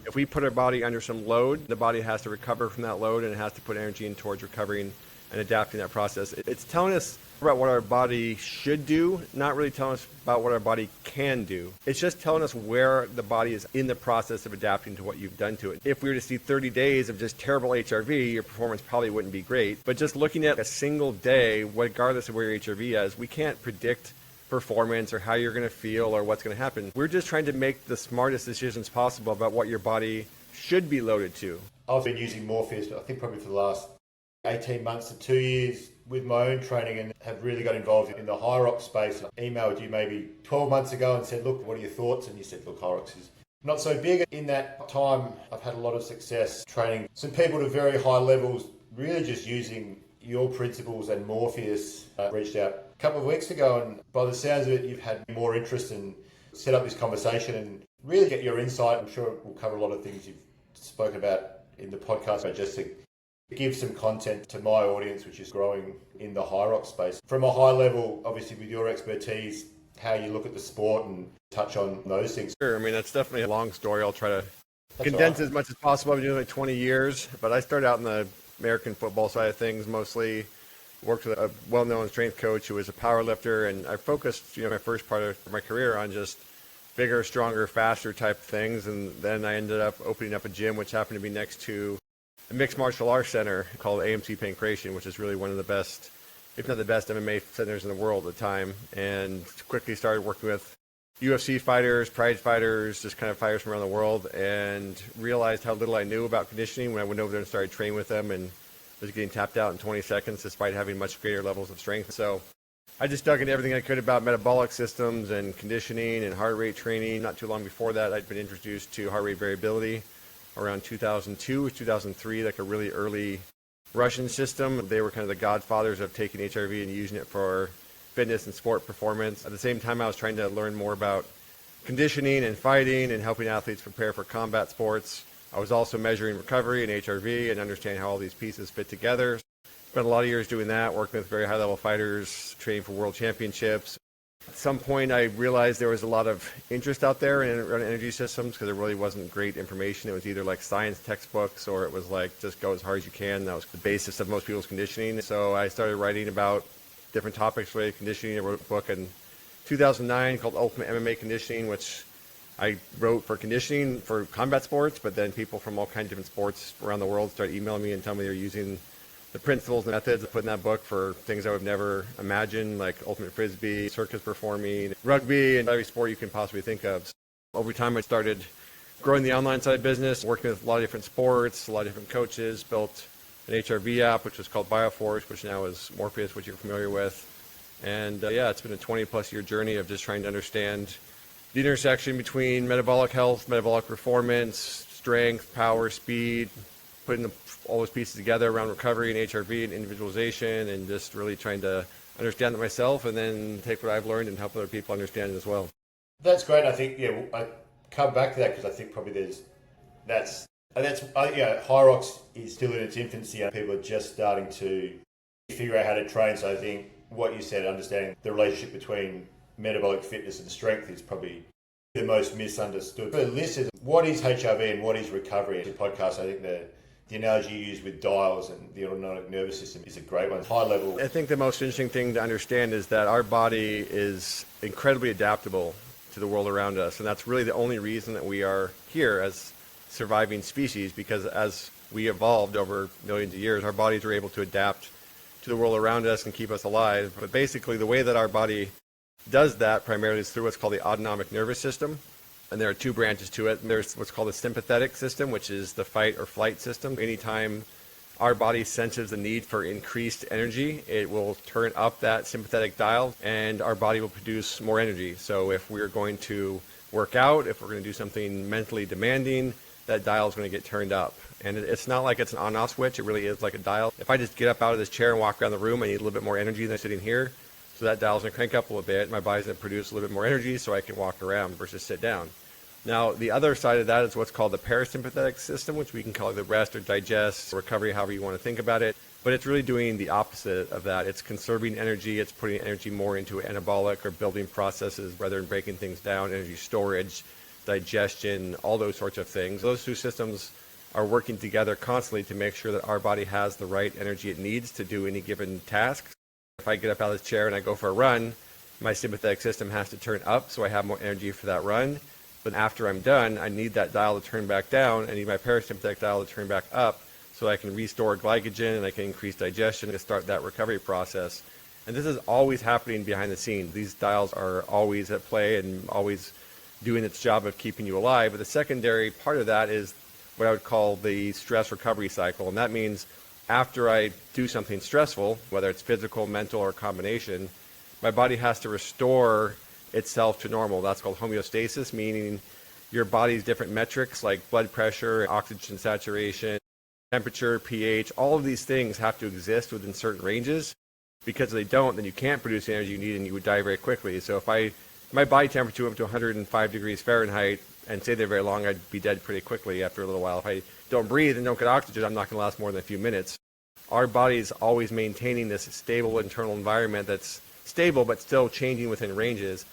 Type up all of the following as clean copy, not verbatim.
If we put our body under some load, the body has to recover from that load and it has to put energy in towards recovering and adapting that process. It's telling us about what our body should do, not really telling us about what our body can do. It's just telling us where the body is in the process of adapting to what you've done to it. If we were to see 30 days of just terrible HRV, your performance probably wouldn't be great. But just looking at a single day, regardless of where your HRV is, we can't predict performance or how you're going to feel or what's going to happen. We're just trying to make the smartest decisions possible about what your body should be loaded to. I've been using Morpheus, I think probably for the last 18 months to 2 years with my own training, and have really got involved in the Hyrox space. I emailed you maybe 12 months ago and said, look, what are your thoughts? And you said, look, Hyrox is not so big. In that time, I've had a lot of success training some people to very high levels, really just using your principles, and Morpheus reached out a couple of weeks ago, and by the sounds of it, you've had more interest and set up this conversation and really get your insight. I'm sure we'll cover a lot of things you've spoken about in the podcast, but just to give some content to my audience, which is growing in the Hyrox space. From a high level, obviously with your expertise, how you look at the sport and touch on those things. Sure, I mean, that's definitely a long story. I'll try to condense as much as possible. I've been doing it like 20 years, but I started out in the American football side of things mostly. Worked with a well-known strength coach who was a power lifter, and I focused, my first part of my career on just bigger, stronger, faster type things, and then I ended up opening up a gym which happened to be next to a mixed martial arts center called AMC Pancration, which is really one of the best, if not the best, MMA centers in the world at the time, and quickly started working with UFC fighters, prize fighters, just kind of fighters from around the world, and realized how little I knew about conditioning when I went over there and started training with them, and was getting tapped out in 20 seconds despite having much greater levels of strength. So I just dug into everything I could about metabolic systems and conditioning and heart rate training. Not too long before that, I'd been introduced to heart rate variability around 2002 or 2003, like a really early Russian system. They were kind of the godfathers of taking HRV and using it for fitness and sport performance. At the same time, I was trying to learn more about conditioning and fighting and helping athletes prepare for combat sports. I was also measuring recovery and HRV and understanding how all these pieces fit together. Spent a lot of years doing that, working with very high-level fighters, training for world championships. At some point, I realized there was a lot of interest out there in energy systems because there really wasn't great information. It was either like science textbooks or it was like just go as hard as you can. That was the basis of most people's conditioning. So I started writing about different topics related to conditioning. I wrote a book in 2009 called Ultimate MMA Conditioning, which I wrote for conditioning for combat sports, but then people from all kinds of different sports around the world started emailing me and telling me they're using the principles and methods of putting that book for things I would have never imagined, like ultimate frisbee, circus performing, rugby, and every sport you can possibly think of. So over time, I started growing the online side of business, working with a lot of different sports, a lot of different coaches, built an HRV app, which was called BioForce, which now is Morpheus, which you're familiar with. And it's been a 20-plus year journey of just trying to understand the intersection between metabolic health, metabolic performance, strength, power, speed, putting all those pieces together around recovery and HRV and individualization, and just really trying to understand it myself and then take what I've learned and help other people understand it as well. That's great. I think, I come back to that because I think probably Hyrox is still in its infancy and people are just starting to figure out how to train. So I think what you said, understanding the relationship between metabolic fitness and strength is probably the most misunderstood. For listeners, what is HRV and what is recovery? In the podcast, I think the analogy you use with dials and the autonomic nervous system is a great one. High level. I think the most interesting thing to understand is that our body is incredibly adaptable to the world around us. And that's really the only reason that we are here as surviving species, because as we evolved over millions of years, our bodies are able to adapt to the world around us and keep us alive. But basically, the way that our body does that primarily is through what's called the autonomic nervous system. And there are two branches to it. There's what's called the sympathetic system, which is the fight or flight system. Anytime our body senses the need for increased energy, it will turn up that sympathetic dial and our body will produce more energy. So if we're going to work out, if we're going to do something mentally demanding, that dial is going to get turned up. And it's not like it's an on-off switch. It really is like a dial. If I just get up out of this chair and walk around the room, I need a little bit more energy than sitting here. So that dial's going to crank up a little bit. My body's going to produce a little bit more energy so I can walk around versus sit down. Now, the other side of that is what's called the parasympathetic system, which we can call the rest or digest, recovery, however you want to think about it. But it's really doing the opposite of that. It's conserving energy. It's putting energy more into anabolic or building processes rather than breaking things down, energy storage, digestion, all those sorts of things. Those two systems are working together constantly to make sure that our body has the right energy it needs to do any given task. If I get up out of this chair and I go for a run, my sympathetic system has to turn up so I have more energy for that run. But after I'm done, I need that dial to turn back down. I need my parasympathetic dial to turn back up so I can restore glycogen and I can increase digestion to start that recovery process. And this is always happening behind the scenes. These dials are always at play and always doing its job of keeping you alive. But the secondary part of that is what I would call the stress recovery cycle. And that means after I do something stressful, whether it's physical, mental, or a combination, my body has to restore itself to normal. That's called homeostasis, meaning your body's different metrics like blood pressure, oxygen saturation, temperature, pH, all of these things have to exist within certain ranges, because if they don't, then you can't produce the energy you need and you would die very quickly. So if my body temperature went up to 105 degrees Fahrenheit and stayed there very long, I'd be dead pretty quickly after a little while. If I don't breathe and don't get oxygen, I'm not going to last more than a few minutes. Our body's always maintaining this stable internal environment that's stable but still changing within ranges.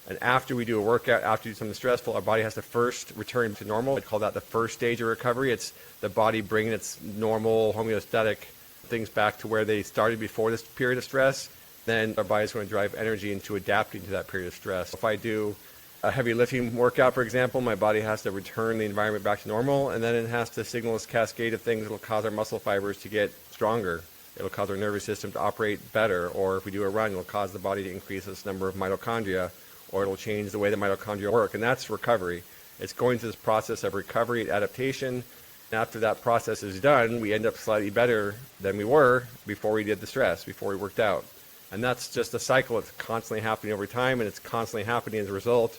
And after we do a workout, after we do something stressful, our body has to first return to normal. I call that the first stage of recovery. It's the body bringing its normal homeostatic things back to where they started before this period of stress. Then our body's going to drive energy into adapting to that period of stress. If I do a heavy lifting workout, for example, my body has to return the environment back to normal, and then it has to signal this cascade of things that will cause our muscle fibers to get stronger. It'll cause our nervous system to operate better, or if we do a run, it'll cause the body to increase its number of mitochondria, or it'll change the way the mitochondria work, and that's recovery. It's going through this process of recovery and adaptation. And after that process is done, we end up slightly better than we were before we did the stress, before we worked out. And that's just a cycle that's constantly happening over time, and it's constantly happening as a result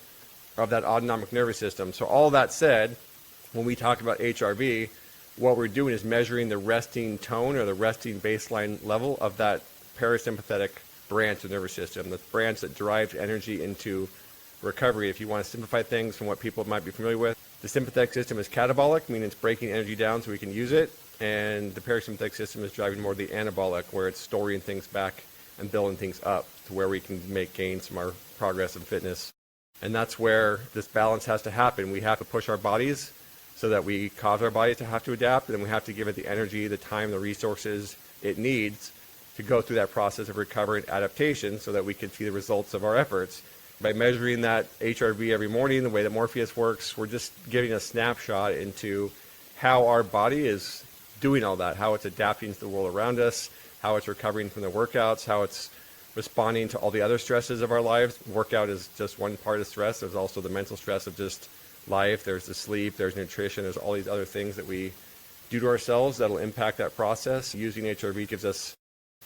of that autonomic nervous system. So all that said, when we talk about HRV, what we're doing is measuring the resting tone or the resting baseline level of that parasympathetic branch of the nervous system, the branch that drives energy into recovery. If you want to simplify things from what people might be familiar with, the sympathetic system is catabolic, meaning it's breaking energy down so we can use it, and the parasympathetic system is driving more the anabolic, where it's storing things back and building things up to where we can make gains from our progress and fitness. And that's where this balance has to happen. We have to push our bodies so that we cause our bodies to have to adapt, and we have to give it the energy, the time, the resources it needs to go through that process of recovery and adaptation so that we can see the results of our efforts. By measuring that HRV every morning, the way that Morpheus works, we're just giving a snapshot into how our body is doing all that, how it's adapting to the world around us, how it's recovering from the workouts, how it's responding to all the other stresses of our lives. Workout is just one part of stress. There's also the mental stress of just life. There's the sleep, there's nutrition, there's all these other things that we do to ourselves that'll impact that process. Using HRV gives us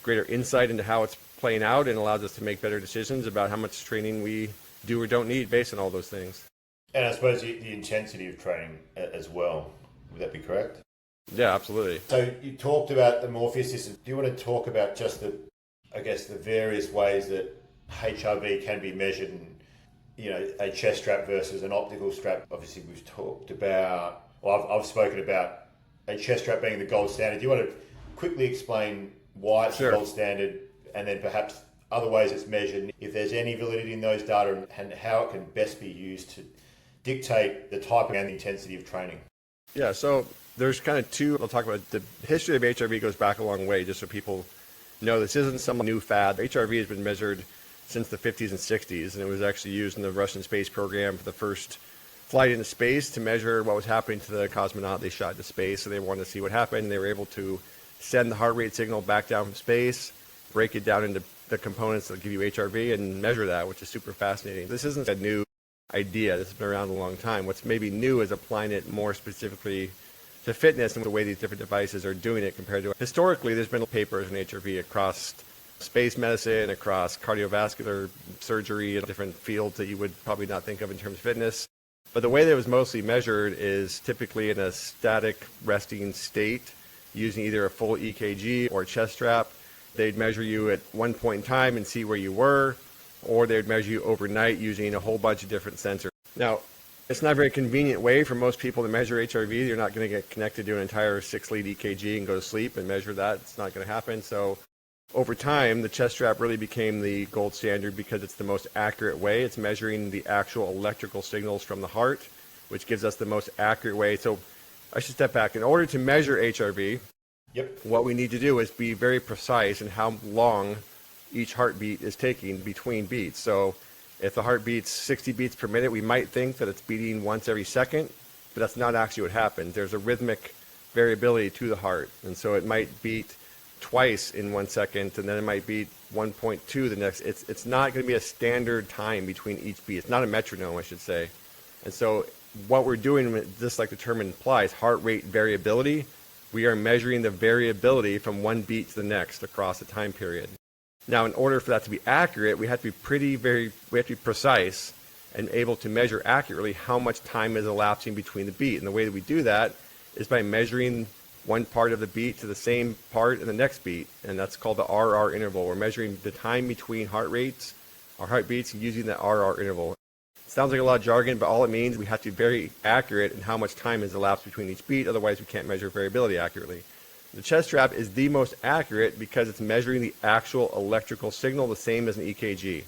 greater insight into how it's playing out and allows us to make better decisions about how much training we do or don't need based on all those things. And I suppose the intensity of training as well. Would that be correct? Yeah, absolutely. So you talked about the Morpheus system. Do you want to talk about just the various ways that HRV can be measured and, a chest strap versus an optical strap? Obviously, we've talked about, I've spoken about a chest strap being the gold standard. Do you want to quickly explain why it's Sure. the gold standard, and then perhaps other ways it's measured, if there's any validity in those data, and how it can best be used to dictate the type and the intensity of training? Yeah, so there's kind of two. I'll talk about the history of HRV goes back a long way, just so people know this isn't some new fad. HRV has been measured since the 50s and 60s, and it was actually used in the Russian space program for the first flight into space to measure what was happening to the cosmonaut they shot into space. So they wanted to see what happened. They were able to send the heart rate signal back down from space, break it down into the components that give you HRV, and measure that, which is super fascinating. This isn't a new idea. This has been around a long time. What's maybe new is applying it more specifically to fitness and the way these different devices are doing it compared to historically. There's been papers in HRV across space medicine, across cardiovascular surgery, and different fields that you would probably not think of in terms of fitness. But the way that it was mostly measured is typically in a static resting state using either a full EKG or a chest strap. They'd measure you at one point in time and see where you were, or they'd measure you overnight using a whole bunch of different sensors. Now, it's not a very convenient way for most people to measure HRV. You're not going to get connected to an entire 6-lead EKG and go to sleep and measure that. It's not going to happen. So over time, the chest strap really became the gold standard because it's the most accurate way. It's measuring the actual electrical signals from the heart which gives us the most accurate way. So I should step back. In order to measure HRV, what we need to do is be very precise in how long each heartbeat is taking between beats. So if the heart beats 60 beats per minute, we might think that it's beating once every second, but that's not actually what happens. There's a rhythmic variability to the heart, and so it might beat twice in 1 second, and then it might beat 1.2 the next. It's not going to be a standard time between each beat. It's not a metronome, I should say. And so what we're doing, just like the term implies, heart rate variability, we are measuring the variability from one beat to the next across a time period. Now, in order for that to be accurate, we have to be precise and able to measure accurately how much time is elapsing between the beat. And the way that we do that is by measuring one part of the beat to the same part in the next beat, and that's called the RR interval. We're measuring the time between heart rates, our heartbeats, using the RR interval. It sounds like a lot of jargon, but all it means we have to be very accurate in how much time is elapsed between each beat, otherwise we can't measure variability accurately. The chest strap is the most accurate because it's measuring the actual electrical signal, the same as an EKG.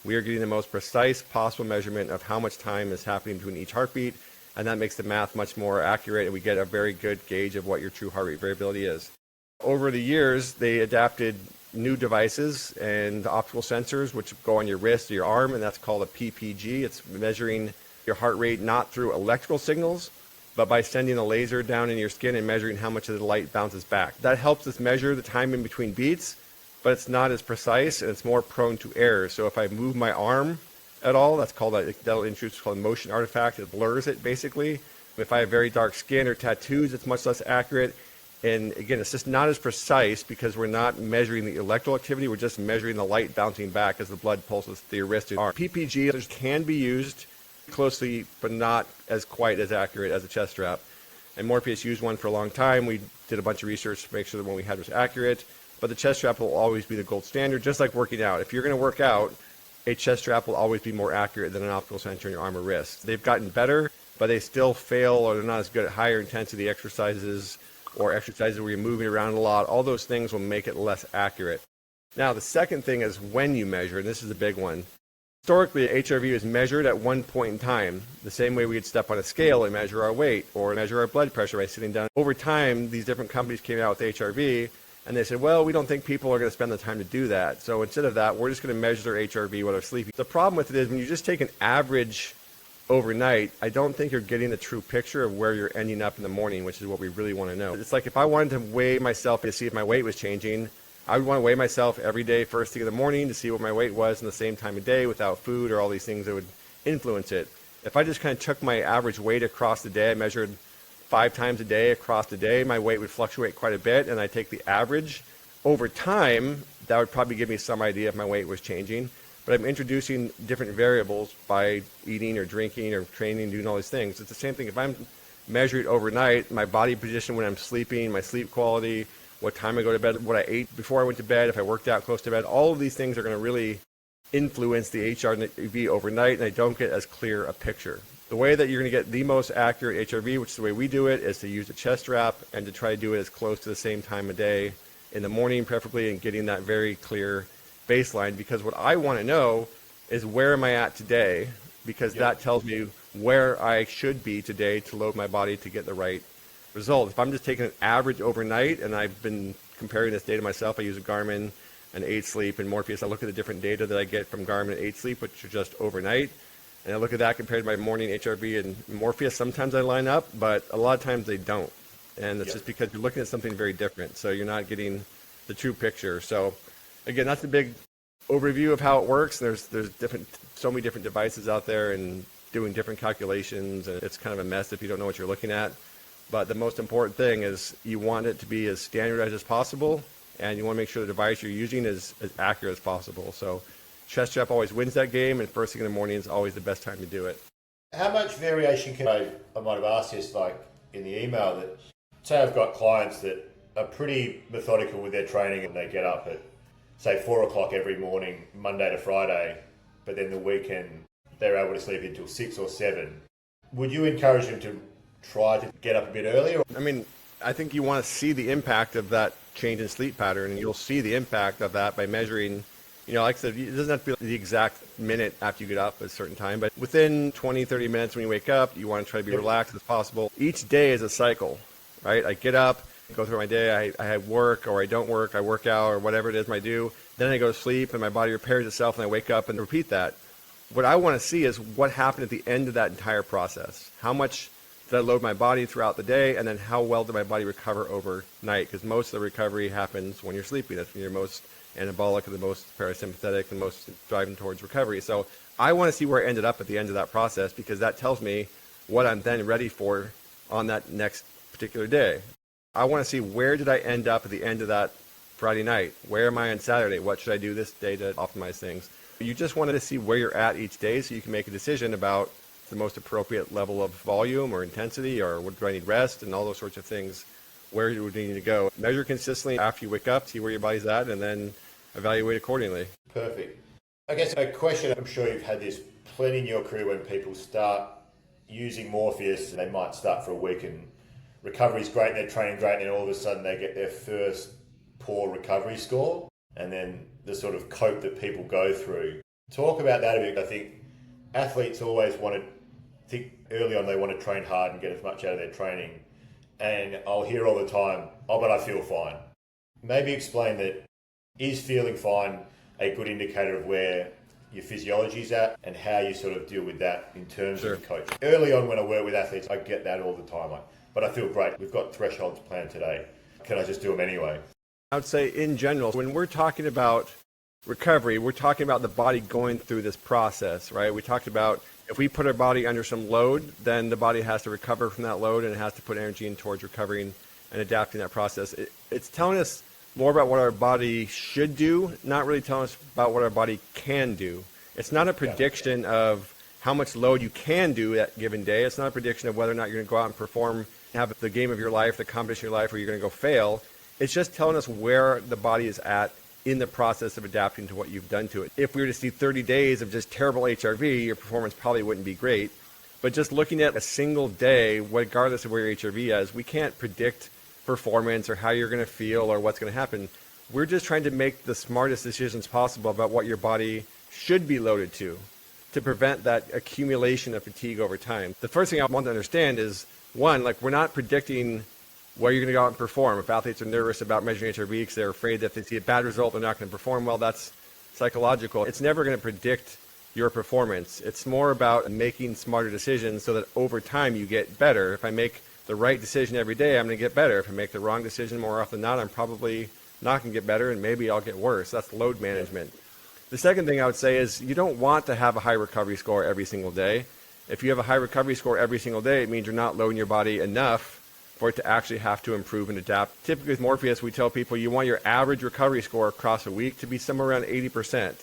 We are getting the most precise possible measurement of how much time is happening between each heartbeat, and that makes the math much more accurate, and we get a very good gauge of what your true heart rate variability is. Over the years, they adapted new devices and optical sensors, which go on your wrist or your arm, and that's called a PPG. It's measuring your heart rate not through electrical signals, but by sending a laser down in your skin and measuring how much of the light bounces back. That helps us measure the time in between beats, but it's not as precise, and it's more prone to error. So if I move my arm at all, that's called that'll introduce called a motion artifact. It blurs it basically. If I have very dark skin or tattoos, it's much less accurate. And again, it's just not as precise because we're not measuring the electrical activity. We're just measuring the light bouncing back as the blood pulses through your wrist and arm. PPG can be used closely, but not as quite as accurate as a chest strap. And Morpheus used one for a long time. We did a bunch of research to make sure that one we had was accurate. But the chest strap will always be the gold standard, just like working out. If you're going to work out, a chest strap will always be more accurate than an optical sensor in your arm or wrist. They've gotten better, but they still fail, or they're not as good at higher intensity exercises or exercises where you're moving around a lot. All those things will make it less accurate. Now, the second thing is when you measure, and this is a big one. Historically, HRV is measured at one point in time, the same way we would step on a scale and measure our weight or measure our blood pressure by sitting down. Over time, these different companies came out with HRV, and they said, well, we don't think people are going to spend the time to do that. So instead of that, we're just going to measure their HRV while they're sleeping. The problem with it is when you just take an average overnight, I don't think you're getting a true picture of where you're ending up in the morning, which is what we really want to know. It's like if I wanted to weigh myself to see if my weight was changing, I would want to weigh myself every day first thing in the morning to see what my weight was in the same time of day without food or all these things that would influence it. If I just kind of took my average weight across the day, I measured 5 times a day across the day, my weight would fluctuate quite a bit, and I take the average. Over time, that would probably give me some idea if my weight was changing, but I'm introducing different variables by eating or drinking or training, doing all these things. It's the same thing. If I'm measured overnight, my body position when I'm sleeping, my sleep quality, what time I go to bed, what I ate before I went to bed, if I worked out close to bed, all of these things are going to really influence the HRV overnight, and I don't get as clear a picture. The way that you're going to get the most accurate HRV, which is the way we do it, is to use a chest strap and to try to do it as close to the same time of day in the morning, preferably, and getting that very clear baseline. Because what I want to know is where am I at today, because that tells me where I should be today to load my body to get the right result. If I'm just taking an average overnight, and I've been comparing this data myself, I use a Garmin and 8 Sleep and Morpheus. I look at the different data that I get from Garmin and 8 Sleep, which are just overnight. And I look at that compared to my morning HRV and Morpheus. Sometimes I line up, but a lot of times they don't. And it's just because you're looking at something very different. So you're not getting the true picture. So again, that's a big overview of how it works. There's so many different devices out there and doing different calculations. And it's kind of a mess if you don't know what you're looking at. But the most important thing is you want it to be as standardized as possible. And you want to make sure the device you're using is as accurate as possible. So chest strap always wins that game, and first thing in the morning is always the best time to do it. How much variation can I might have asked this like in the email, that say I've got clients that are pretty methodical with their training and they get up at say 4 o'clock every morning, Monday to Friday, but then the weekend they're able to sleep until 6 or 7. Would you encourage them to try to get up a bit earlier? I mean, I think you want to see the impact of that change in sleep pattern, and you'll see the impact of that by measuring. Like I said, it doesn't have to be the exact minute after you get up at a certain time. But within 20, 30 minutes when you wake up, you want to try to be relaxed as possible. Each day is a cycle, right? I get up, go through my day, I have work or I don't work, I work out or whatever it is I do. Then I go to sleep and my body repairs itself and I wake up and repeat that. What I want to see is what happened at the end of that entire process. How much did I load my body throughout the day, and then how well did my body recover overnight? Because most of the recovery happens when you're sleeping. That's when you're most anabolic, and the most parasympathetic, and most driving towards recovery. So I want to see where I ended up at the end of that process, because that tells me what I'm then ready for on that next particular day. I want to see where did I end up at the end of that Friday night? Where am I on Saturday? What should I do this day to optimize things? You just wanted to see where you're at each day so you can make a decision about the most appropriate level of volume or intensity, or what do I need rest, and all those sorts of things. Where do we need to go? Measure consistently after you wake up, see where your body's at, and then evaluate accordingly. Perfect. I guess a question, I'm sure you've had this plenty in your career when people start using Morpheus, they might start for a week and recovery's great, they're training great, and then all of a sudden they get their first poor recovery score, and then the sort of cope that people go through. Talk about that a bit. I think athletes always early on they want to train hard and get as much out of their training. And I'll hear all the time, oh, but I feel fine. Maybe explain that, is feeling fine a good indicator of where your physiology's at and how you sort of deal with that in terms of coach? Early on when I work with athletes, I get that all the time. But I feel great. We've got thresholds planned today. Can I just do them anyway? I would say in general, when we're talking about recovery, we're talking about the body going through this process, right? We talked about if we put our body under some load, then the body has to recover from that load and it has to put energy in towards recovering and adapting that process. It's telling us more about what our body should do, not really telling us about what our body can do. It's not a prediction of how much load you can do that given day. It's not a prediction of whether or not you're going to go out and perform, have the game of your life, the competition of your life, or you're going to go fail. It's just telling us where the body is at in the process of adapting to what you've done to it. If we were to see 30 days of just terrible HRV, your performance probably wouldn't be great. But just looking at a single day, regardless of where your HRV is, we can't predict performance or how you're going to feel or what's going to happen. We're just trying to make the smartest decisions possible about what your body should be loaded to prevent that accumulation of fatigue over time. The first thing I want to understand is, one, we're not predicting where you're going to go out and perform. If athletes are nervous about measuring HRV because they're afraid that if they see a bad result, they're not going to perform well, that's psychological. It's never going to predict your performance. It's more about making smarter decisions so that over time you get better. If I make the right decision every day, I'm going to get better. If I make the wrong decision more often than not, I'm probably not going to get better, and maybe I'll get worse. That's load management. The second thing I would say is you don't want to have a high recovery score every single day. If you have a high recovery score every single day, it means you're not loading your body enough for it to actually have to improve and adapt. Typically with Morpheus, we tell people you want your average recovery score across a week to be somewhere around 80%.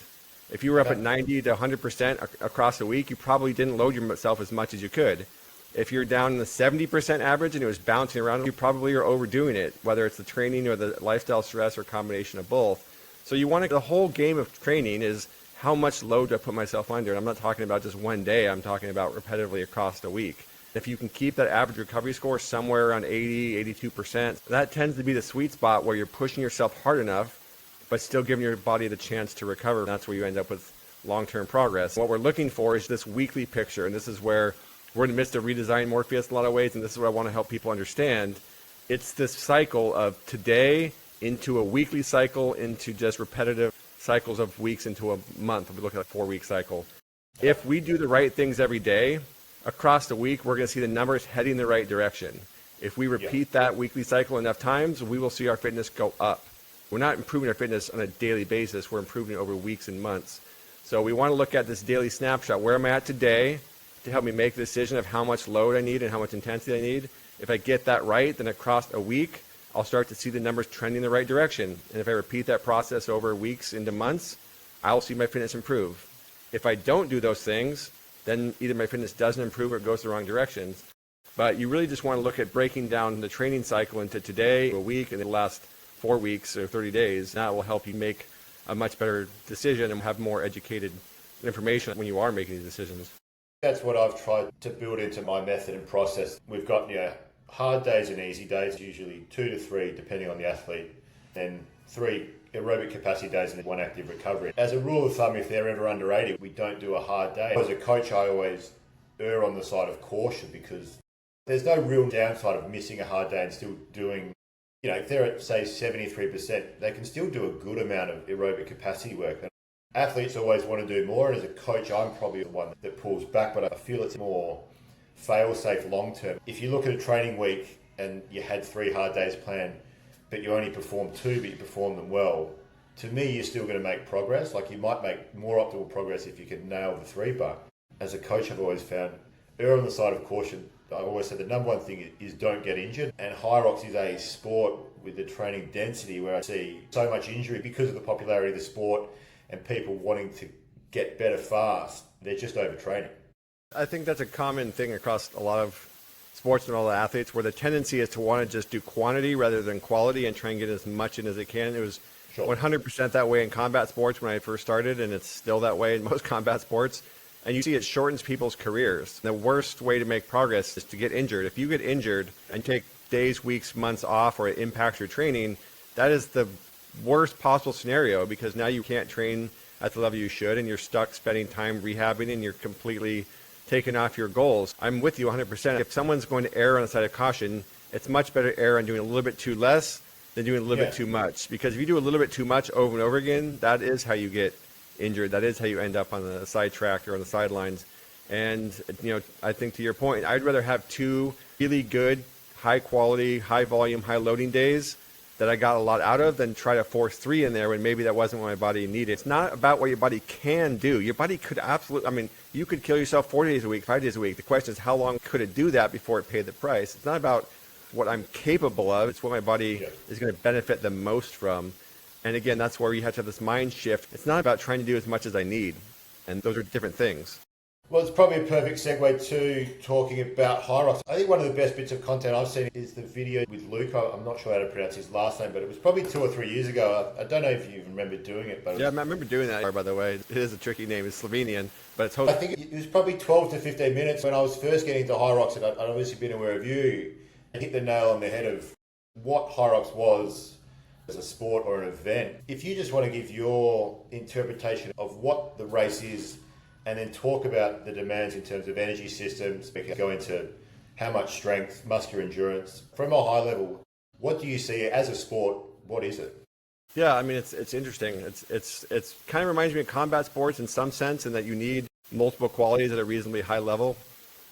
If you were up at 90 to 100% across a week, you probably didn't load yourself as much as you could. If you're down in the 70% average and it was bouncing around, you probably are overdoing it, whether it's the training or the lifestyle stress or a combination of both. So you want to, the whole game of training is how much load do I put myself under? And I'm not talking about just one day, I'm talking about repetitively across the week. If you can keep that average recovery score somewhere around 80, 82%, that tends to be the sweet spot where you're pushing yourself hard enough, but still giving your body the chance to recover. That's where you end up with long-term progress. What we're looking for is this weekly picture, and this is where we're in the midst of redesigning Morpheus in a lot of ways, and this is what I want to help people understand. It's this cycle of today into a weekly cycle, into just repetitive cycles of weeks into a month. We look at a 4-week cycle. If we do the right things every day, across the week, we're going to see the numbers heading the right direction. If we repeat that weekly cycle enough times, we will see our fitness go up. We're not improving our fitness on a daily basis. We're improving it over weeks and months. So we want to look at this daily snapshot. Where am I at today to help me make the decision of how much load I need and how much intensity I need? If I get that right, then across a week, I'll start to see the numbers trending in the right direction. And if I repeat that process over weeks into months, I'll see my fitness improve. If I don't do those things, then either my fitness doesn't improve or it goes the wrong directions. But you really just want to look at breaking down the training cycle into today, a week, and the last 4 weeks or 30 days. That will help you make a much better decision and have more educated information when you are making these decisions. That's what I've tried to build into my method and process. We've got hard days and easy days, usually 2 to 3, depending on the athlete. Then 3 aerobic capacity days and 1 active recovery. As a rule of thumb, if they're ever under 80, we don't do a hard day. As a coach, I always err on the side of caution because there's no real downside of missing a hard day and still doing, if they're at, say, 73%, they can still do a good amount of aerobic capacity work. And athletes always want to do more, and as a coach, I'm probably the one that pulls back, but I feel it's more fail-safe long-term. If you look at a training week and you had 3 hard days planned, but you only performed 2, but you performed them well, to me, you're still going to make progress. Like, you might make more optimal progress if you can nail the 3, but as a coach, I've always found, err on the side of caution. I always said the number one thing is don't get injured. And Hyrox is a sport with the training density where I see so much injury because of the popularity of the sport and people wanting to get better fast. They're just overtraining. I think that's a common thing across a lot of sports and all the athletes, where the tendency is to want to just do quantity rather than quality and try and get as much in as they can. It was 100% that way in combat sports when I first started, and it's still that way in most combat sports. And you see it shortens people's careers. The worst way to make progress is to get injured. If you get injured and take days, weeks, months off, or it impacts your training, that is the worst possible scenario, because now you can't train at the level you should, and you're stuck spending time rehabbing, and you're completely taken off your goals. I'm with you 100%. If someone's going to err on the side of caution, it's much better to err on doing a little bit too less than doing a little bit too much. Because if you do a little bit too much over and over again, that is how you get injured. That is how you end up on the sidetrack or on the sidelines. And, I think to your point, I'd rather have 2 really good, high quality, high volume, high loading days that I got a lot out of than try to force 3 in there when maybe that wasn't what my body needed. It's not about what your body can do. Your body could absolutely, you could kill yourself 4 days a week, 5 days a week. The question is, how long could it do that before it paid the price? It's not about what I'm capable of. It's what my body is going to benefit the most from. And again, that's where you have to have this mind shift. It's not about trying to do as much as I need. And those are different things. Well, it's probably a perfect segue to talking about Hyrox. I think one of the best bits of content I've seen is the video with Luke. I'm not sure how to pronounce his last name, but it was probably 2 or 3 years ago. I don't know if you even remember doing it. But I remember doing that, by the way. It is a tricky name. It's Slovenian, but it's I think it was probably 12 to 15 minutes when I was first getting into Hyrox, and I'd obviously been aware of you, and hit the nail on the head of what Hyrox was as a sport or an event. If you just want to give your interpretation of what the race is, and then talk about the demands in terms of energy systems, we can go into how much strength, muscular endurance. From a high level, what do you see as a sport? What is it? Yeah, it's interesting. It's kind of reminds me of combat sports in some sense, in that you need multiple qualities at a reasonably high level.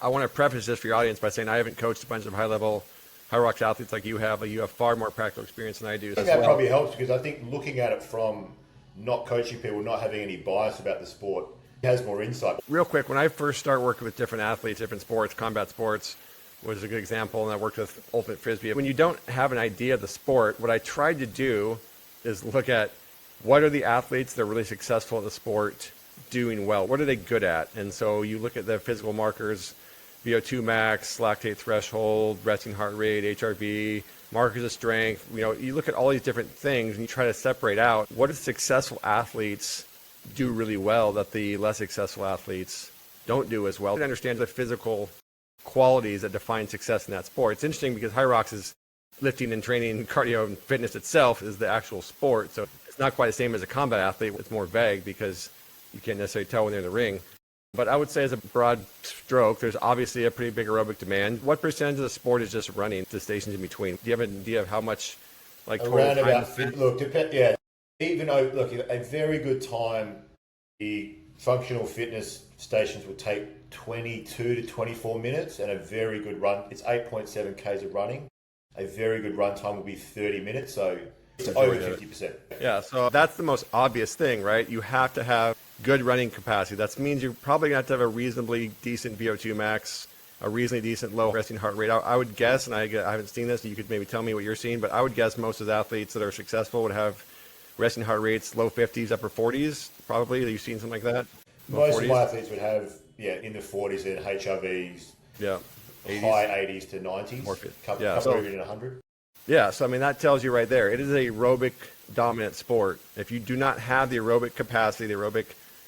I want to preface this for your audience by saying I haven't coached a bunch of high-level Hyrox athletes like you have, but you have far more practical experience than I do. I think that probably helps, because I think looking at it from not coaching people, not having any bias about the sport, has more insight. Real quick, when I first started working with different athletes, different sports, combat sports was a good example, and I worked with Ultimate Frisbee. When you don't have an idea of the sport, what I tried to do is look at what are the athletes that are really successful in the sport doing well? What are they good at? And so you look at the physical markers, VO2 max, lactate threshold, resting heart rate, HRV, markers of strength. You look at all these different things and you try to separate out what do successful athletes do really well that the less successful athletes don't do as well. To understand the physical qualities that define success in that sport. It's interesting because Hyrox is lifting and training, cardio and fitness itself is the actual sport. So it's not quite the same as a combat athlete. It's more vague because you can't necessarily tell when they're in the ring. But I would say as a broad stroke, there's obviously a pretty big aerobic demand. What percentage of the sport is just running, the stations in between? Do you have an idea of how much, total around time? About, even though, a very good time, the functional fitness stations will take 22 to 24 minutes, and a very good run, it's 8.7 Ks of running. A very good run time will be 30 minutes, so it's over 50%. Yeah, so that's the most obvious thing, right? You have to have good running capacity. That means you're probably going to have a reasonably decent VO2 max, a reasonably decent low resting heart rate. I would guess, and I haven't seen this, you could maybe tell me what you're seeing, but I would guess most of the athletes that are successful would have resting heart rates, low 50s, upper 40s, probably. You've seen something like that? Most of my athletes would have, in the 40s and HRVs, 80s. High 80s to 90s, couple in 100. Yeah, so that tells you right there. It is a aerobic dominant sport. If you do not have the aerobic capacity, the aerobic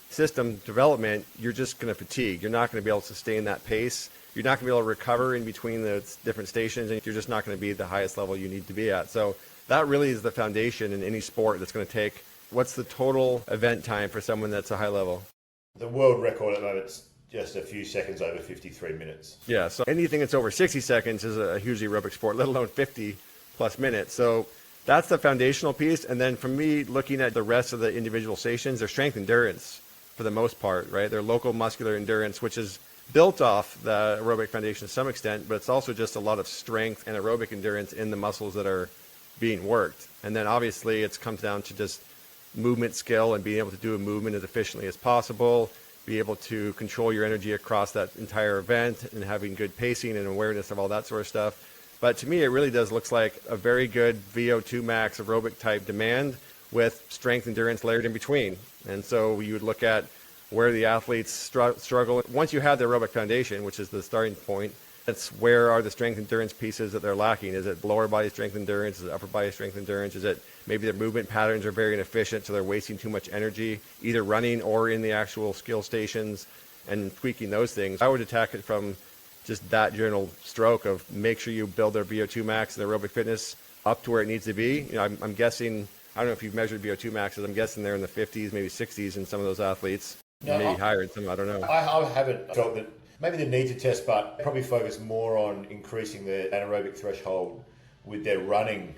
system development, you're just going to fatigue. You're not going to be able to sustain that pace. you're not going to be able to recover in between the different stations, and you're just not going to be at the highest level you need to be at. So that really is the foundation in any sport that's going to take, what's the total event time for someone that's a high level? The world record at the moment is just a few seconds over 53 minutes. Yeah, so anything that's over 60 seconds is a hugely aerobic sport, let alone 50 plus minutes. So that's the foundational piece. And then for me, looking at the rest of the individual stations, their strength endurance for the most part, right? Their local muscular endurance, which is built off the aerobic foundation to some extent, but it's also just a lot of strength and aerobic endurance in the muscles that are being worked. And then obviously it comes down to just movement skill and being able to do a movement as efficiently as possible, be able to control your energy across that entire event, and having good pacing and awareness of all that sort of stuff. But to me, it really does looks like a very good VO2 max aerobic type demand with strength endurance layered in between. And so you would look at where the athletes struggle. Once you have the aerobic foundation, which is the starting point, that's where are the strength endurance pieces that they're lacking. Is it lower body strength endurance? Is it upper body strength endurance? Is it maybe their movement patterns are very inefficient, so they're wasting too much energy, either running or in the actual skill stations, and tweaking those things? I would attack it from just that general stroke of make sure you build their VO2 max and their aerobic fitness up to where it needs to be. You know, I'm guessing, I don't know if you've measured VO2 maxes, I'm guessing they're in the 50s, maybe 60s in some of those athletes, maybe higher in some, I don't know. I haven't felt that maybe the need to test, but probably focus more on increasing the anaerobic threshold with their running.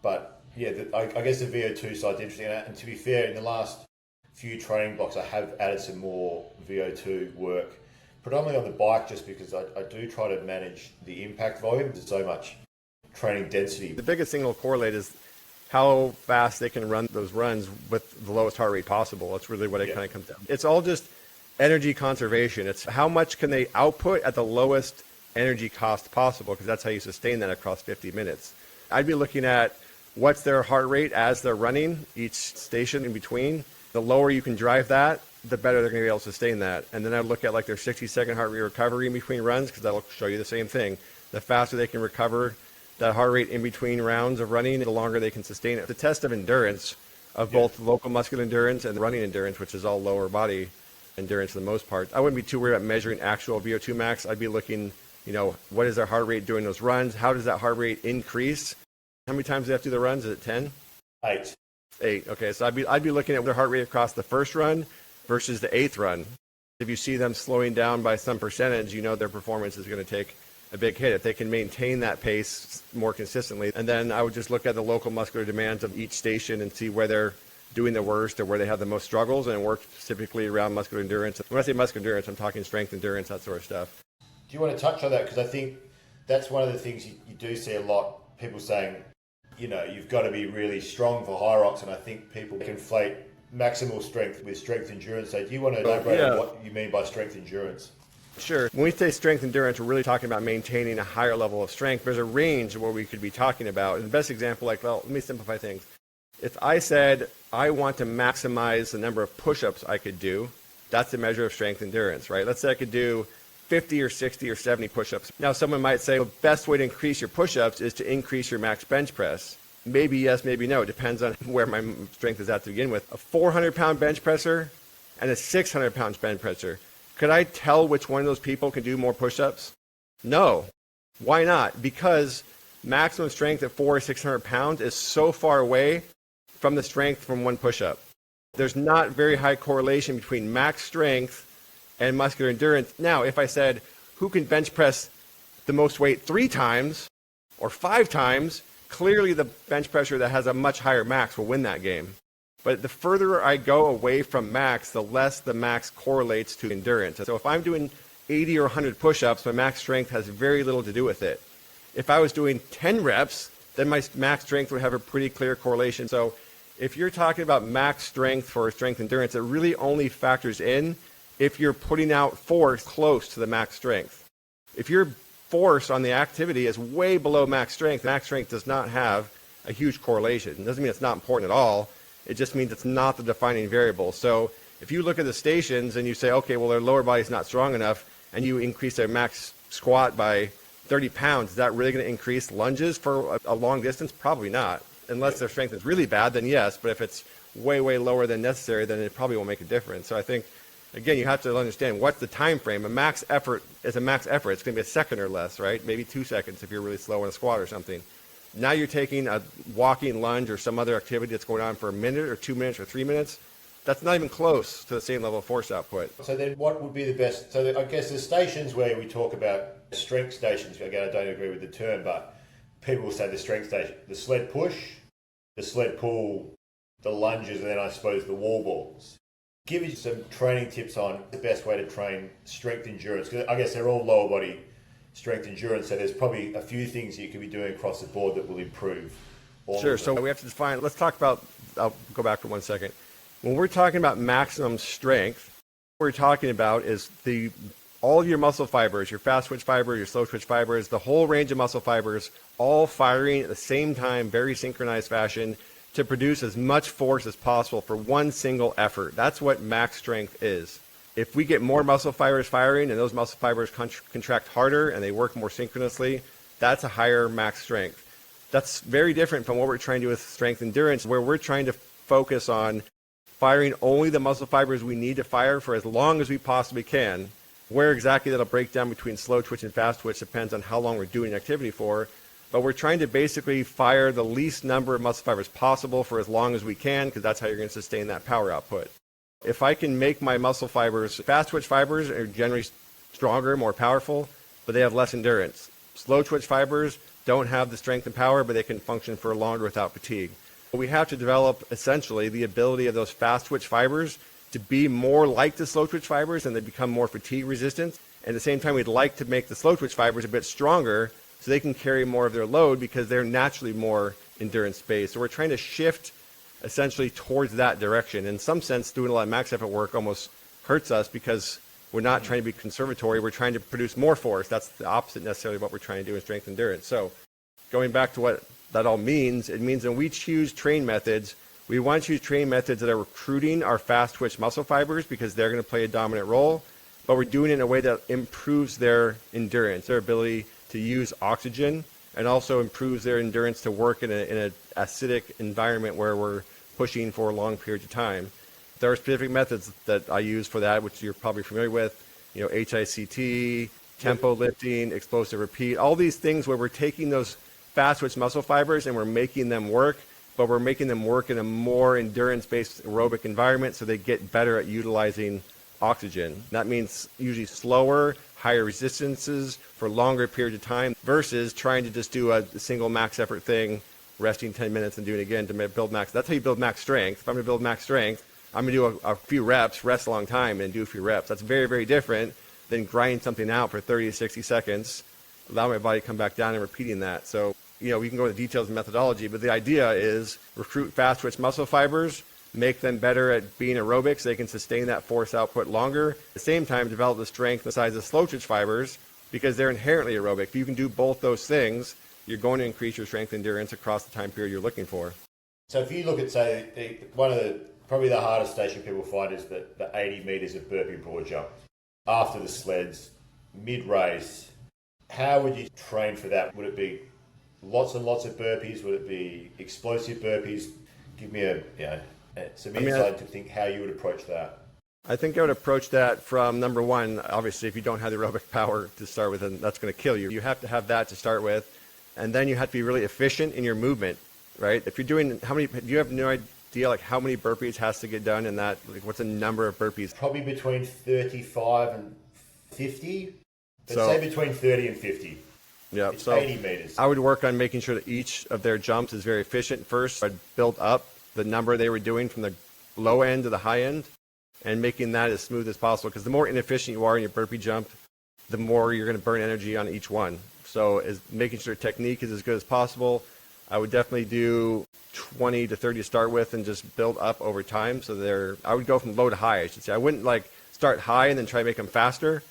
But yeah, I guess the VO2 side's interesting. And to be fair, in the last few training blocks, I have added some more VO2 work, predominantly on the bike, just because I do try to manage the impact volume. There's so much training density. The biggest thing will correlate is how fast they can run those runs with the lowest heart rate possible. That's really what it kind of comes down to. It's all just energy conservation. It's how much can they output at the lowest energy cost possible, because that's how you sustain that across 50 minutes. I'd be looking at what's their heart rate as they're running, each station in between. The lower you can drive that, the better they're going to be able to sustain that. And then I'd look at like their 60-second heart rate recovery in between runs, because that'll show you the same thing. The faster they can recover that heart rate in between rounds of running, the longer they can sustain it. The test of endurance of both local muscular endurance and running endurance, which is all lower body endurance for the most part. I wouldn't be too worried about measuring actual VO2 max. I'd be looking, you know, what is their heart rate during those runs? How does that heart rate increase? How many times do they have to do the runs? Is it 10? 8. 8. Okay, so I'd be looking at their heart rate across the first run versus the 8th run. If you see them slowing down by some percentage, you know their performance is going to take a big hit. If they can maintain that pace more consistently, and then I would just look at the local muscular demands of each station and see where they're doing the worst or where they have the most struggles, and work specifically around muscular endurance. When I say muscular endurance, I'm talking strength endurance, that sort of stuff. Do you want to touch on that? Because I think that's one of the things you do see a lot, people saying, you know, you've got to be really strong for Hyrox, and I think people conflate maximal strength with strength endurance. So do you want to elaborate on what you mean by strength endurance? Sure. When we say strength endurance, we're really talking about maintaining a higher level of strength. There's a range of what we could be talking about. And the best example, let me simplify things. If I said I want to maximize the number of push-ups I could do, that's a measure of strength endurance, right? Let's say I could do 50 or 60 or 70 push-ups. Now, someone might say, the best way to increase your push-ups is to increase your max bench press. Maybe yes, maybe no. It depends on where my strength is at to begin with. A 400-pound bench presser and a 600-pound bench presser. Could I tell which one of those people can do more push-ups? No. Why not? Because maximum strength at 400 or 600 pounds is so far away from the strength from one push-up. There's not very high correlation between max strength and muscular endurance. Now, if I said, who can bench press the most weight 3 times or 5 times, clearly the bench presser that has a much higher max will win that game. But the further I go away from max, the less the max correlates to endurance. So if I'm doing 80 or 100 push-ups, my max strength has very little to do with it. If I was doing 10 reps, then my max strength would have a pretty clear correlation. So if you're talking about max strength for strength endurance, it really only factors in if you're putting out force close to the max strength. If your force on the activity is way below max strength does not have a huge correlation. It doesn't mean it's not important at all. It just means it's not the defining variable. So if you look at the stations and you say, okay, well, their lower body's not strong enough, and you increase their max squat by 30 pounds, is that really going to increase lunges for a long distance? Probably not. Unless their strength is really bad, then yes. But if it's way, way lower than necessary, then it probably won't make a difference. So I think again, you have to understand what's the time frame. A max effort is a max effort. It's going to be a second or less, right? Maybe 2 seconds if you're really slow in a squat or something. Now you're taking a walking lunge or some other activity that's going on for a minute or 2 minutes or 3 minutes. That's not even close to the same level of force output. So then what would be the best? So I guess the stations where we talk about strength stations, again, I don't agree with the term, but people will say the strength station, the sled push, the sled pull, the lunges, and then I suppose the wall balls. Give you some training tips on the best way to train strength endurance, because I guess they're all lower body strength endurance, so there's probably a few things you could be doing across the board that will improve. Sure, so we have to define, let's talk about, I'll go back for 1 second. When we're talking about maximum strength, what we're talking about is all of your muscle fibers, your fast twitch fibers, your slow twitch fibers, the whole range of muscle fibers, all firing at the same time, very synchronized fashion, to produce as much force as possible for one single effort. That's what max strength is. If we get more muscle fibers firing and those muscle fibers contract harder and they work more synchronously, that's a higher max strength. That's very different from what we're trying to do with strength endurance, where we're trying to focus on firing only the muscle fibers we need to fire for as long as we possibly can. Where exactly that'll break down between slow twitch and fast twitch depends on how long we're doing activity for. But we're trying to basically fire the least number of muscle fibers possible for as long as we can, because that's how you're going to sustain that power output. If I can make my muscle fibers, fast twitch fibers are generally stronger, more powerful, but they have less endurance. Slow twitch fibers don't have the strength and power, but they can function for longer without fatigue. We have to develop essentially the ability of those fast twitch fibers to be more like the slow twitch fibers, and they become more fatigue resistant. At the same time, we'd like to make the slow twitch fibers a bit stronger so they can carry more of their load because they're naturally more endurance based. So we're trying to shift essentially towards that direction. In some sense, doing a lot of max effort work almost hurts us because we're not trying to be conservatory. We're trying to produce more force. That's the opposite necessarily of what we're trying to do in strength endurance. So going back to what that all means, it means when we choose train methods, we want to choose train methods that are recruiting our fast twitch muscle fibers because they're going to play a dominant role, but we're doing it in a way that improves their endurance, their ability to use oxygen, and also improves their endurance to work in an acidic environment where we're pushing for long periods of time. There are specific methods that I use for that, which you're probably familiar with, HICT, tempo lifting, explosive repeat, all these things where we're taking those fast twitch muscle fibers and we're making them work, but we're making them work in a more endurance-based aerobic environment so they get better at utilizing oxygen. That means usually slower, higher resistances for longer periods of time versus trying to just do a single max effort thing, resting 10 minutes and doing it again to build max. That's how you build max strength. If I'm going to build max strength, I'm going to do a few reps, rest a long time, and do a few reps. That's very, very different than grinding something out for 30 to 60 seconds, allow my body to come back down and repeating that. So, we can go into details of methodology, but the idea is recruit fast twitch muscle fibers, make them better at being aerobic so they can sustain that force output longer. At the same time, develop the strength the size of slow twitch fibers because they're inherently aerobic. If you can do both those things, you're going to increase your strength endurance across the time period you're looking for. So if you look at, say, probably the hardest station people find is the 80 metres of burpee broad jump. After the sleds, mid-race, how would you train for that? Would it be lots and lots of burpees? Would it be explosive burpees? Give me some insight to think how you would approach that. I think I would approach that from number one, obviously, if you don't have the aerobic power to start with, then that's going to kill you. You have to have that to start with, and then you have to be really efficient in your movement, right? If you're doing, do you have no idea like how many burpees has to get done in that? Like, what's the number of burpees? Probably between 35 and 50. Let's say between 30 and 50. Yeah, it's so 80 meters. I would work on making sure that each of their jumps is very efficient first. I'd build up the number they were doing from the low end to the high end and making that as smooth as possible, because the more inefficient you are in your burpee jump, the more you're going to burn energy on each one. So making sure technique is as good as possible. I would definitely do 20 to 30 to start with and just build up over time. So I would go from low to high, I should say. I wouldn't like start high and then try to make them faster.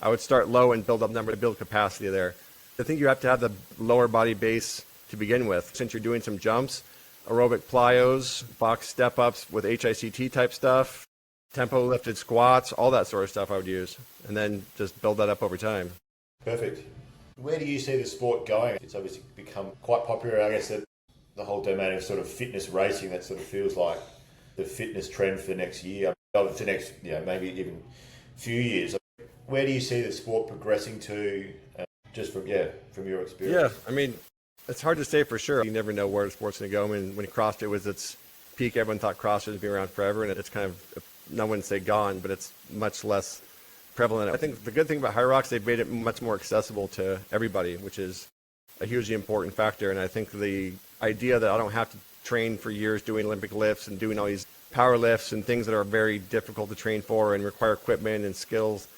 I would start low and build up number to build capacity there. I think you have to have the lower body base to begin with. Since you're doing some jumps, aerobic plyos, box step-ups with HICT type stuff, tempo lifted squats, all that sort of stuff I would use, and then just build that up over time. Perfect. Where do you see the sport going? It's obviously become quite popular, I guess, the whole domain of sort of fitness racing. That sort of feels like the fitness trend for next year. of the next, maybe even few years. Where do you see the sport progressing to, just from your experience? Yeah, I mean, it's hard to say for sure. You never know where the sport's going to go. I mean, when CrossFit was its peak, everyone thought CrossFit would be around forever, and it's kind of, no one say gone, but it's much less prevalent. I think the good thing about Hyrox, they've made it much more accessible to everybody, which is a hugely important factor. And I think the idea that I don't have to train for years doing Olympic lifts and doing all these power lifts and things that are very difficult to train for and require equipment and skills,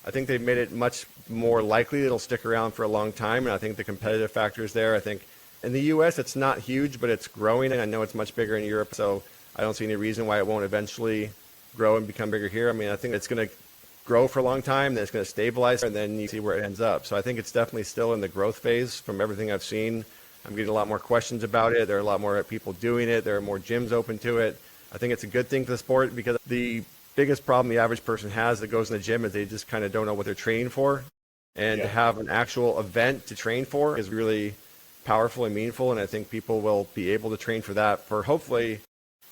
I think they've made it much more likely it'll stick around for a long time. And I think the competitive factor is there. I think in the U.S. it's not huge, but it's growing. And I know it's much bigger in Europe, so I don't see any reason why it won't eventually grow and become bigger here. I mean, I think it's going to grow for a long time, then it's going to stabilize, and then you see where it ends up. So I think it's definitely still in the growth phase from everything I've seen. I'm getting a lot more questions about it. There are a lot more people doing it. There are more gyms open to it. I think it's a good thing for the sport, because the biggest problem the average person has that goes in the gym is they just kind of don't know what they're training for. And to have an actual event to train for is really powerful and meaningful. And I think people will be able to train for that for, hopefully,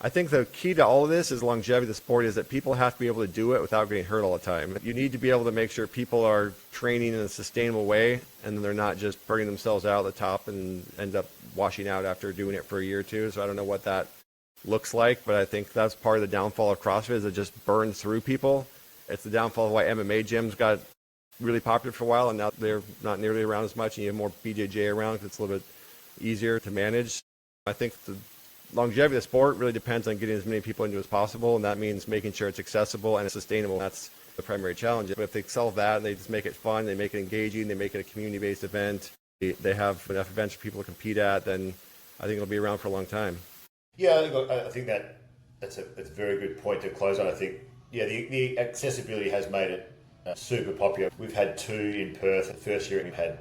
I think the key to all of this is longevity of the sport, is that people have to be able to do it without getting hurt all the time. You need to be able to make sure people are training in a sustainable way, and they're not just burning themselves out at the top and end up washing out after doing it for a year or two. So I don't know what that looks like, but I think that's part of the downfall of CrossFit, is it just burns through people. It's the downfall of why MMA gyms got really popular for a while, and now they're not nearly around as much, and you have more BJJ around because it's a little bit easier to manage. I think the longevity of the sport really depends on getting as many people into as possible, and that means making sure it's accessible and it's sustainable. That's the primary challenge. But if they solve that and they just make it fun, they make it engaging, they make it a community-based event, they have enough events for people to compete at, then I think it'll be around for a long time. Yeah, I think that's a very good point to close on. I think, the accessibility has made it super popular. We've had 2 in Perth. The first year we had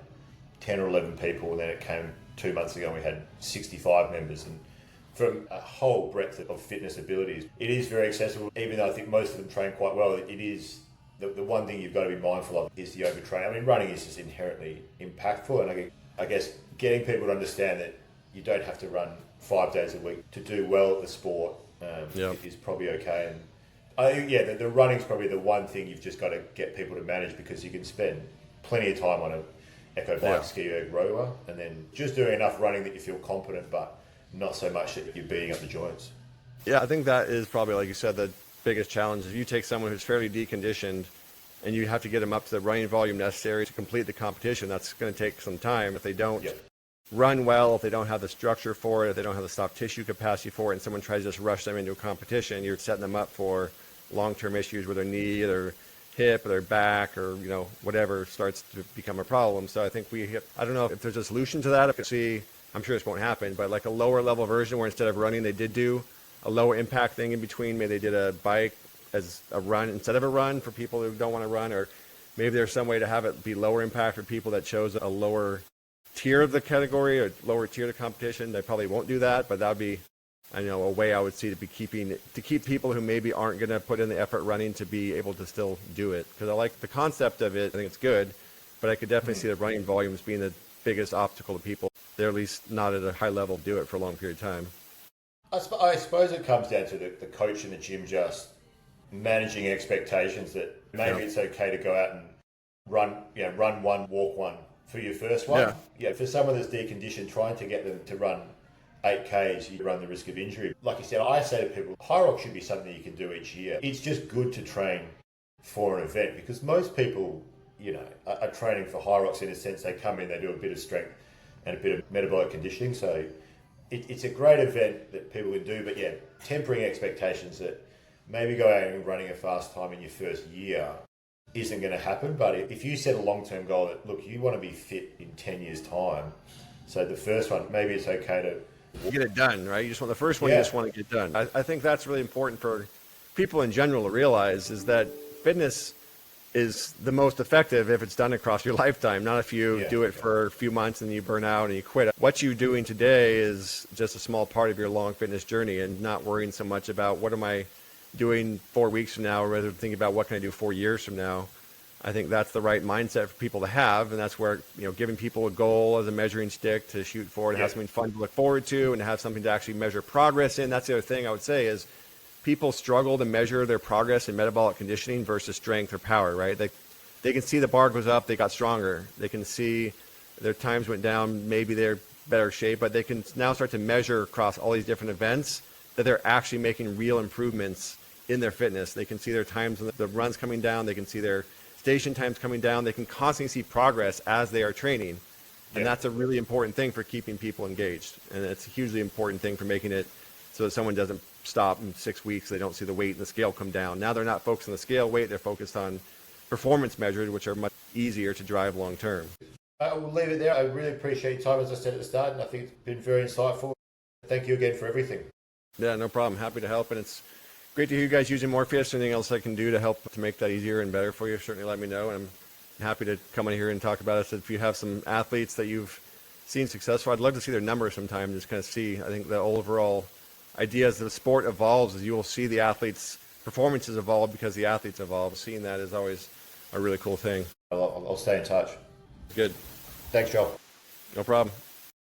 10 or 11 people, and then it came 2 months ago and we had 65 members. And from a whole breadth of fitness abilities, it is very accessible. Even though I think most of them train quite well, it is the one thing you've got to be mindful of is the overtraining. I mean, running is just inherently impactful, and I guess getting people to understand that you don't have to run 5 days a week to do well at the sport is probably okay. And I think, the running's probably the one thing you've just got to get people to manage, because you can spend plenty of time on an echo bike, ski erg rower, and then just doing enough running that you feel competent, but not so much that you're beating up the joints. Yeah, I think that is probably, like you said, the biggest challenge. If you take someone who's fairly deconditioned and you have to get them up to the running volume necessary to complete the competition, that's going to take some time. If they don't run well, if they don't have the structure for it, if they don't have the soft tissue capacity for it, and someone tries to just rush them into a competition, you're setting them up for long-term issues with their knee, their hip, or their back, or whatever starts to become a problem. So I think I don't know if there's a solution to that. I'm sure this won't happen, but like a lower level version where instead of running, they did do a lower impact thing in between. Maybe they did a bike as a run instead of a run for people who don't want to run, or maybe there's some way to have it be lower impact for people that chose a lower tier of the category or lower tier of the competition. They probably won't do that, but that would be, a way I would see to keep people who maybe aren't going to put in the effort running to be able to still do it. Because I like the concept of it. I think it's good, but I could definitely see the running volumes being the biggest obstacle to people. They're at least not at a high level to do it for a long period of time. I suppose it comes down to the coach in the gym just managing expectations that maybe it's okay to go out and run one, walk one for your first one. For someone that's deconditioned, trying to get them to run 8Ks, you run the risk of injury. Like you said, I say to people, Hyrox should be something you can do each year. It's just good to train for an event, because most people, are training for Hyrox in a sense. They come in, they do a bit of strength and a bit of metabolic conditioning. So it's a great event that people can do, but tempering expectations that maybe go out and running a fast time in your first year isn't going to happen. But if you set a long-term goal that, look, you want to be fit in 10 years' time, so the first one, maybe it's okay to get it done, right? You just want the first one, you just want to get done. I think that's really important for people in general to realize, is that fitness is the most effective if it's done across your lifetime, not if you do it for a few months and you burn out and you quit. What you're doing today is just a small part of your long fitness journey, and not worrying so much about what am I doing 4 weeks from now, rather than thinking about what can I do 4 years from now. I think that's the right mindset for people to have, and that's where giving people a goal as a measuring stick to shoot for, and have something fun to look forward to, and have something to actually measure progress in. That's the other thing I would say is people struggle to measure their progress in metabolic conditioning versus strength or power, right? They can see the bar goes up, they got stronger. They can see their times went down, maybe they're better shape, but they can now start to measure across all these different events that they're actually making real improvements in their fitness. They can see their times, the runs coming down, they can see their station times coming down, they can constantly see progress as they are training. And that's a really important thing for keeping people engaged. And it's a hugely important thing for making it so that someone doesn't stop in 6 weeks, they don't see the weight and the scale come down. Now they're not focused on the scale weight, they're focused on performance measures, which are much easier to drive long term. We'll leave it there. I really appreciate your time, as I said at the start, and I think it's been very insightful. Thank you again for everything. Yeah, no problem. Happy to help. And it's great to hear you guys using Morpheus. Anything else I can do to help to make that easier and better for you, certainly let me know. And I'm happy to come in here and talk about it. If you have some athletes that you've seen successful, I'd love to see their numbers sometime, just kind of see. I think the overall idea as the sport evolves is you will see the athletes' performances evolve because the athletes evolve. Seeing that is always a really cool thing. I'll stay in touch. Good. Thanks, Joel. No problem.